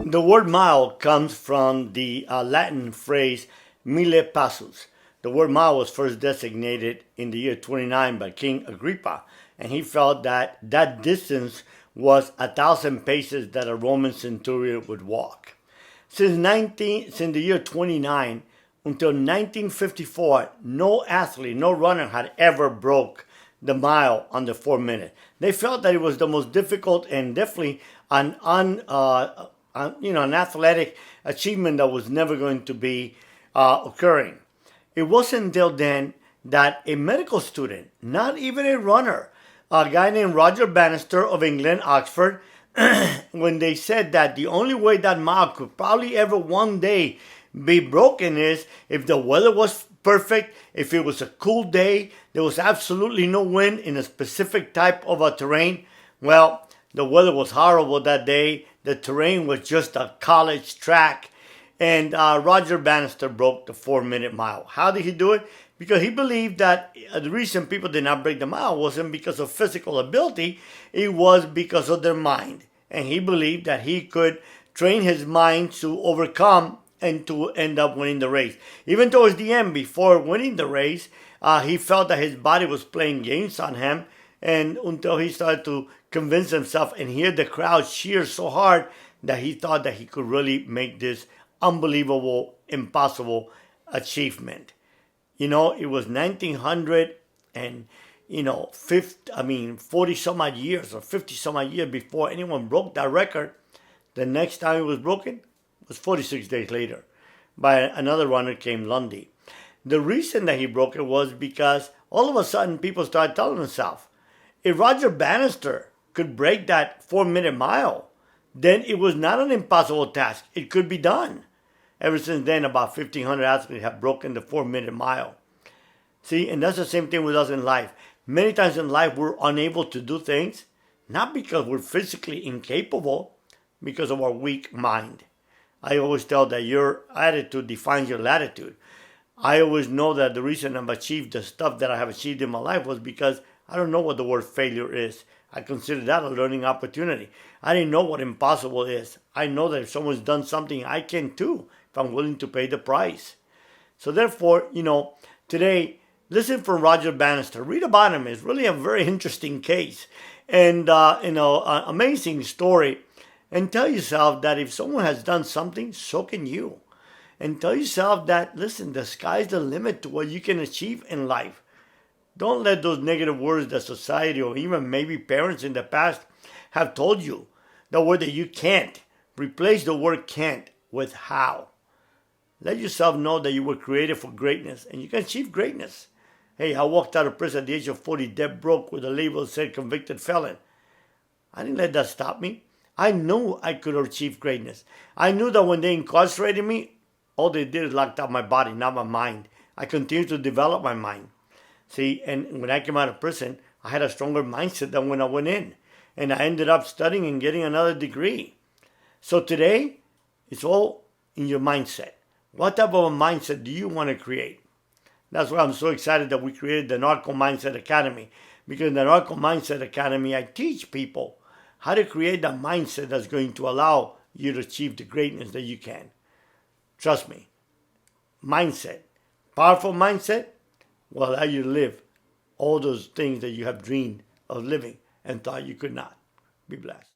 The word mile comes from the Latin phrase mille passus. The word mile was first designated in the year 29 by King Agrippa, and he felt that that distance was 1,000 paces that a Roman centurion would walk. Since the year 29 until 1954, no athlete, no runner had ever broke the mile under 4 minutes. They felt that it was the most difficult and definitely an athletic achievement that was never going to be occurring. It wasn't until then that a medical student, not even a runner, a guy named Roger Bannister of England, Oxford, when they said that the only way that mile could probably ever one day be broken is if the weather was perfect, if it was a cool day, there was absolutely no wind in a specific type of a terrain. Well, the weather was horrible that day. The terrain was just a college track. And Roger Bannister broke the 4-minute mile. How did he do it? Because he believed that the reason people did not break the mile wasn't because of physical ability. It was because of their mind. And he believed that he could train his mind to overcome and to end up winning the race. Even towards the end, before winning the race, he felt that his body was playing games on him. And until he started to convince himself and hear the crowd cheer so hard that he thought that he could really make this unbelievable, impossible achievement. It was 1900 and 40 some odd years or 50 some odd years before anyone broke that record. The next time it was broken was 46 days later by another runner named Lundy. The reason that he broke it was because all of a sudden people started telling themselves, if Roger Bannister could break that 4-minute mile, then it was not an impossible task. It could be done. Ever since then, about 1,500 athletes have broken the 4-minute mile. See, and that's the same thing with us in life. Many times in life, we're unable to do things, not because we're physically incapable, because of our weak mind. I always tell that your attitude defines your latitude. I always know that the reason I've achieved the stuff that I have achieved in my life was because I don't know what the word failure is. I consider that a learning opportunity. I didn't know what impossible is. I know that if someone's done something, I can too, if I'm willing to pay the price. So therefore, today, listen for Roger Bannister. Read about him. It's really a very interesting case. And, an amazing story. And tell yourself that if someone has done something, so can you. And tell yourself that, listen, the sky's the limit to what you can achieve in life. Don't let those negative words that society or even maybe parents in the past have told you, the word that you can't. Replace the word can't with how. Let yourself know that you were created for greatness and you can achieve greatness. Hey, I walked out of prison at the age of 40, dead broke, with a label that said convicted felon. I didn't let that stop me. I knew I could achieve greatness. I knew that when they incarcerated me, all they did is locked out my body, not my mind. I continued to develop my mind. See, and when I came out of prison, I had a stronger mindset than when I went in. And I ended up studying and getting another degree. So today, it's all in your mindset. What type of a mindset do you want to create? That's why I'm so excited that we created the NarcoMindset Academy. Because in the NarcoMindset Academy, I teach people how to create that mindset that's going to allow you to achieve the greatness that you can. Trust me. Mindset. Powerful mindset will allow you to live all those things that you have dreamed of living and thought you could not. Be blessed.